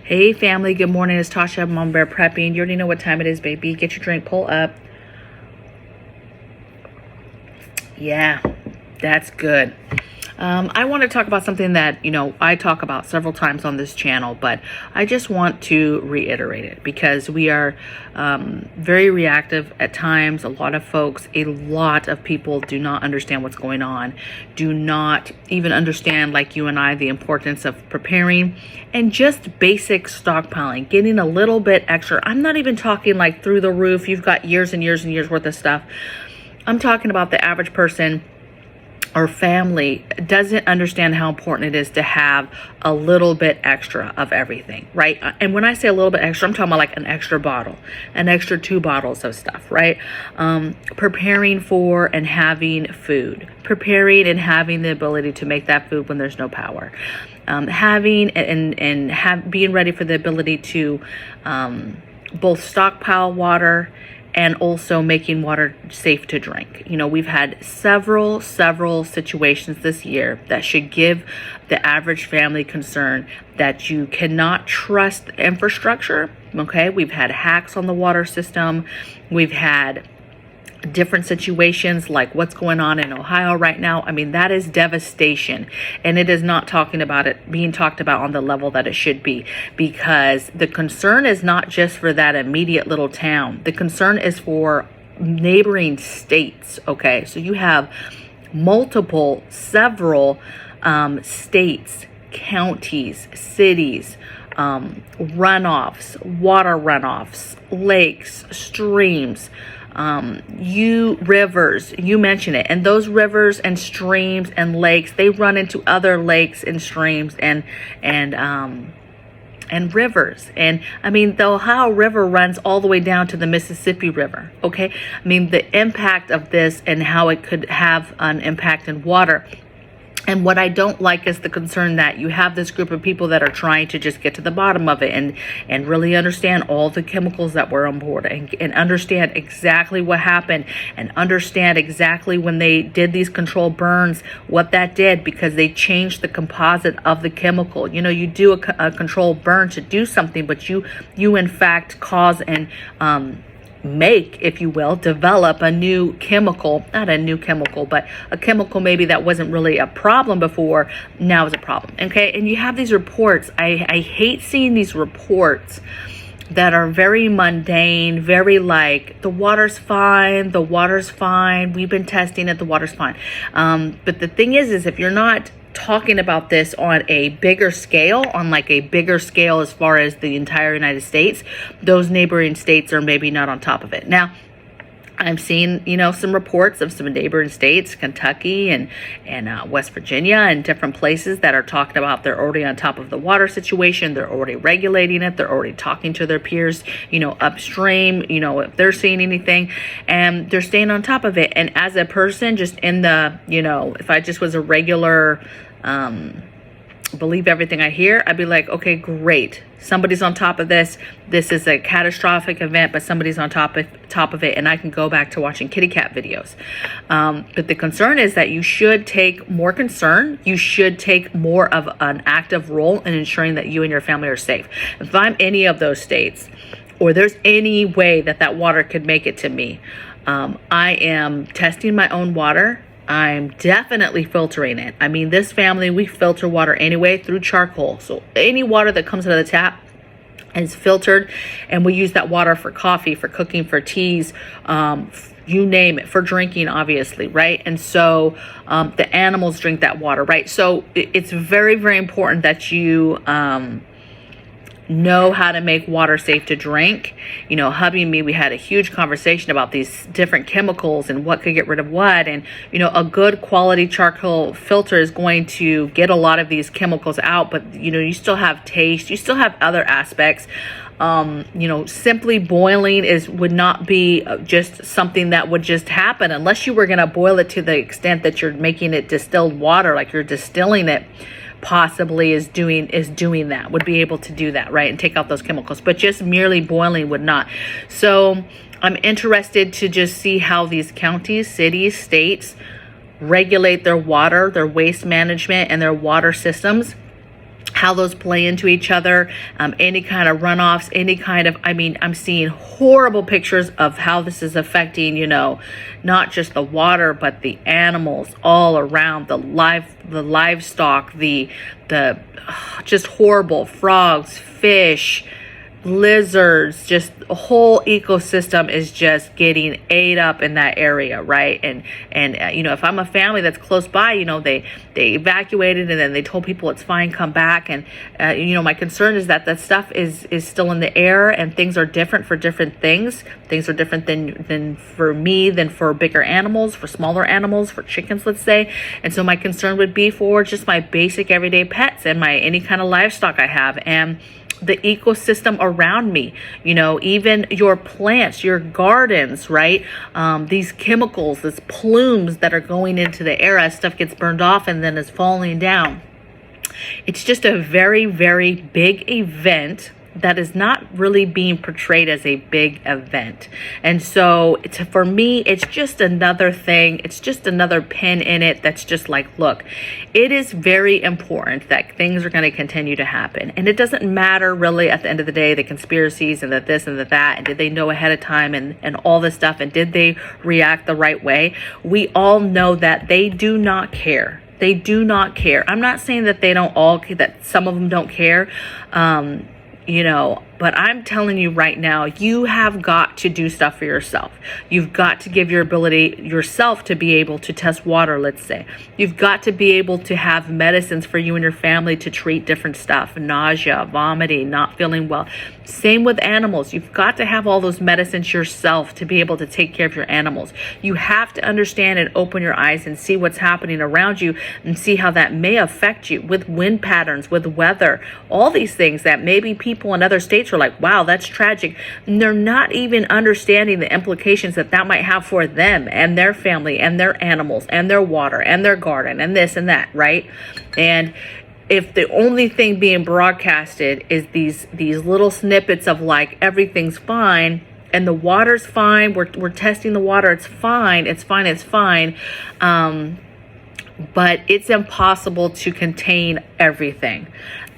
Hey family, good morning. It's Tasha, Mama Bear Prepping. You already know what time it is, baby. Get your drink, pull up. Yeah, that's good. I want to talk about something that, I talk about several times on this channel, but I just want to reiterate it because we are very reactive at times. A lot of people do not understand what's going on, do not even understand, like you and I, the importance of preparing and just basic stockpiling, getting a little bit extra. I'm not even talking like through the roof. You've got years and years and years worth of stuff. I'm talking about the average person or family doesn't understand how important it is to have a little bit extra of everything, right? And when I say a little bit extra, I'm talking about like an extra bottle, an extra 2 bottles of stuff, right? Preparing for and having food, preparing and having the ability to make that food when there's no power, having and being ready for the ability to both stockpile water and also making water safe to drink. We've had several situations this year that should give the average family concern that you cannot trust the infrastructure, okay? We've had hacks on the water system. We've had different situations like what's going on in Ohio right now. I mean, that is devastation, and it is not being talked about on the level that it should be, because the concern is not just for that immediate little town. The concern is for neighboring states, okay? So you have several states, counties, cities, runoffs, water runoffs, lakes, streams, rivers, you mention it, and those rivers and streams and lakes, they run into other lakes and streams and rivers. And I mean, the Ohio River runs all the way down to the Mississippi River, okay? I mean, the impact of this and how it could have an impact in water. And what I don't like is the concern that you have this group of people that are trying to just get to the bottom of it and really understand all the chemicals that were on board and understand exactly what happened and understand exactly when they did these controlled burns, what that did, because they changed the composite of the chemical. You do a controlled burn to do something, but you in fact cause and make, if you will, develop a new chemical, not a new chemical, but a chemical maybe that wasn't really a problem before, now is a problem, okay? And you have these reports. I hate seeing these reports that are very mundane, very like, the water's fine, we've been testing it, the water's fine. But the thing is if you're not talking about this on a bigger scale, as far as the entire United States, those neighboring states are maybe not on top of it. Now, I'm seeing, some reports of some neighboring states, Kentucky and West Virginia and different places that are talking about they're already on top of the water situation. They're already regulating it. They're already talking to their peers, upstream, if they're seeing anything, and they're staying on top of it. And as a person, just in the, if I just was a regular, believe everything I hear, I'd be like, okay, great. Somebody's on top of this. This is a catastrophic event, but somebody's on top of it, and I can go back to watching kitty cat videos. But the concern is that you should take more concern. You should take more of an active role in ensuring that you and your family are safe. If I'm any of those states, or there's any way that water could make it to me, I am testing my own water. I'm definitely filtering it. I mean, this family, we filter water anyway through charcoal. So any water that comes out of the tap is filtered, and we use that water for coffee, for cooking, for teas, you name it, for drinking, obviously, right? And so the animals drink that water, right? So it's very, very important that you know how to make water safe to drink. Hubby and me, we had a huge conversation about these different chemicals and what could get rid of what. And, a good quality charcoal filter is going to get a lot of these chemicals out, but, you still have taste, you still have other aspects. Simply boiling would not be just something that would just happen unless you were going to boil it to the extent that you're making it distilled water, like you're distilling it. Possibly is doing that, would be able to do that, right, and take out those chemicals, but just merely boiling would not. So I'm interested to just see how these counties, cities, states regulate their water, their waste management, and their water systems, how those play into each other, any kind of runoffs, any kind of, I mean, I'm seeing horrible pictures of how this is affecting, you know, not just the water, but the animals all around, the livestock, the just horrible frogs, fish, lizards, just the whole ecosystem is just getting ate up in that area, right? And you know, if I'm a family that's close by, you know, they evacuated and then they told people it's fine, come back. And you know, my concern is that that stuff is still in the air, and things are different for different things. Things are different than for me, than for bigger animals, for smaller animals, for chickens, let's say. And so my concern would be for just my basic everyday pets and my any kind of livestock I have, and the ecosystem around me, you know, even your plants, your gardens, right? These chemicals, these plumes that are going into the air as stuff gets burned off and then is falling down. It's just a very, very big event that is not really being portrayed as a big event. And so for me, it's just another thing. It's just another pin in it that's just like, look, it is very important that things are going to continue to happen. And it doesn't matter really at the end of the day, the conspiracies and the this and the that, and did they know ahead of time and all this stuff, and did they react the right way? We all know that they do not care. They do not care. I'm not saying that they don't all, that some of them don't care. You know, but I'm telling you right now, you have got to do stuff for yourself. You've got to give your ability yourself to be able to test water, let's say. You've got to be able to have medicines for you and your family to treat different stuff, nausea, vomiting, not feeling well. Same with animals. You've got to have all those medicines yourself to be able to take care of your animals. You have to understand and open your eyes and see what's happening around you and see how that may affect you with wind patterns, with weather, all these things that maybe people in other states are like, wow, that's tragic. And they're not even understanding the implications that that might have for them and their family and their animals and their water and their garden and this and that, right? And if the only thing being broadcasted is these little snippets of like everything's fine and the water's fine, we're testing the water, it's fine, but it's impossible to contain everything.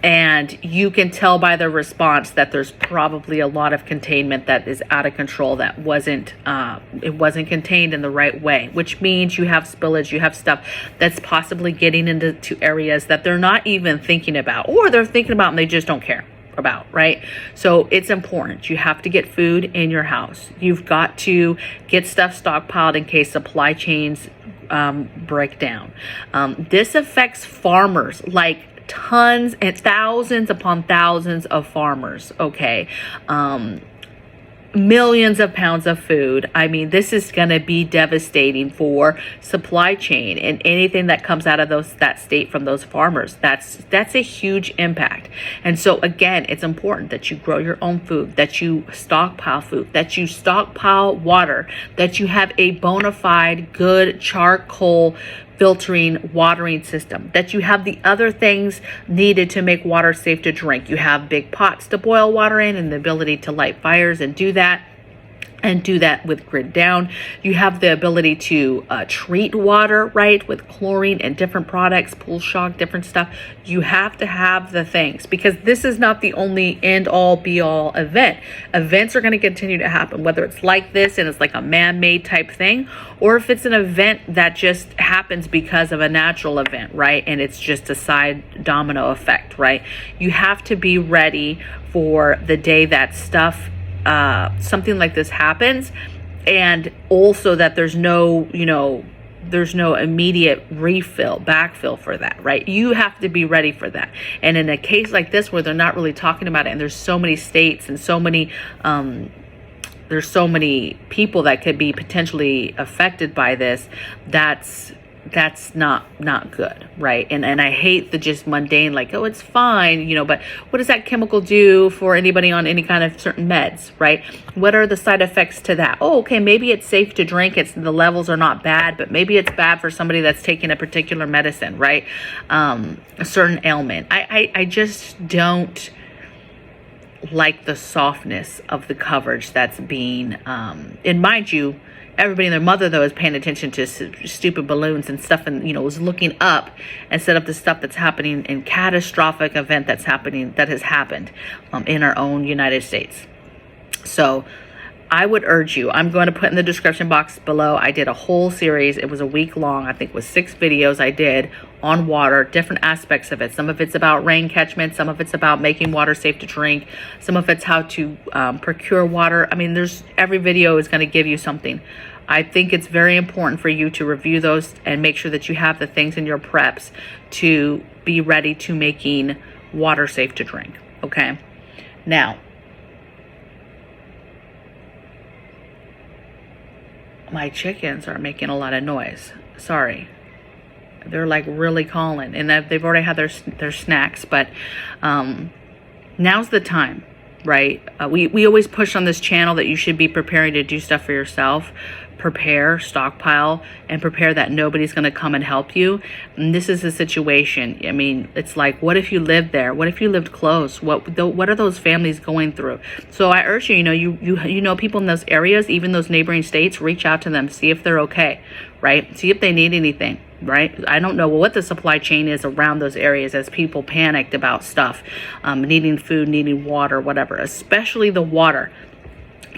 And you can tell by the response that there's probably a lot of containment that is out of control, that it wasn't contained in the right way, which means you have spillage, you have stuff that's possibly getting into areas that they're not even thinking about, or they're thinking about and they just don't care about, right? So it's important. You have to get food in your house. You've got to get stuff stockpiled in case supply chains break down. This affects farmers, like tons and thousands upon thousands of farmers, okay? Millions of pounds of food. I mean, this is going to be devastating for supply chain and anything that comes out of that state from those farmers. That's a huge impact. And so again, it's important that you grow your own food, that you stockpile food, that you stockpile water, that you have a bona fide good charcoal filtering watering system, that you have the other things needed to make water safe to drink. You have big pots to boil water in and the ability to light fires and do that with grid down. You have the ability to treat water, right, with chlorine and different products, pool shock, different stuff. You have to have the things, because this is not the only end all be all event. Events are going to continue to happen, whether it's like this and it's like a man-made type thing, or if it's an event that just happens because of a natural event, right, and it's just a side domino effect, right? You have to be ready for the day that stuff something like this happens, and also that there's no immediate backfill for that, right? You have to be ready for that. And in a case like this where they're not really talking about it, and there's so many states and there's so many people that could be potentially affected by this, that's not good, right? And I hate the just mundane, like, oh, it's fine, but what does that chemical do for anybody on any kind of certain meds, right? What are the side effects to that? Oh, okay, maybe it's safe to drink, the levels are not bad, but maybe it's bad for somebody that's taking a particular medicine, right? A certain ailment. I just don't like the softness of the coverage that's being, and mind you, Everybody and their mother, though, is paying attention to stupid balloons and stuff, and, you know, is looking up instead of the stuff that's happening in catastrophic event that has happened in our own United States. So I would urge you, I'm going to put in the description box below, I did a whole series. It was a week long. I think it was 6 videos I did on water, different aspects of it. Some of it's about rain catchment. Some of it's about making water safe to drink. Some of it's how to procure water. I mean, every video is going to give you something. I think it's very important for you to review those and make sure that you have the things in your preps to be ready to making water safe to drink. Okay. Now, my chickens are making a lot of noise. Sorry. They're like really calling, and they've already had their snacks, but now's the time, right? We always push on this channel that you should be preparing to do stuff for yourself. Prepare, stockpile, and prepare that nobody's going to come and help you. And this is a situation. I mean, it's like, what if you lived there? What if you lived close? What are those families going through? So I urge you, you know people in those areas, even those neighboring states, reach out to them, see if they're okay, right? See if they need anything, right? I don't know what the supply chain is around those areas as people panicked about stuff, needing food, needing water, whatever, especially the water.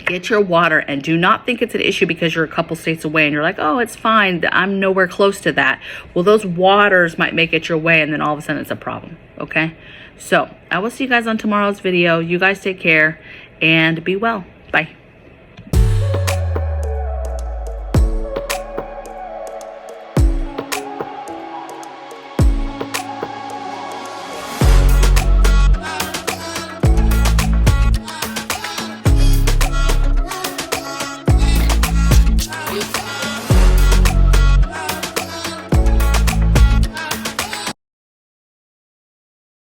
Get your water, and do not think it's an issue because you're a couple states away and you're like, oh, it's fine, I'm nowhere close to that. Well, those waters might make it your way, and then all of a sudden it's a problem. Okay, so I will see you guys on tomorrow's video. You guys take care and be well. Bye.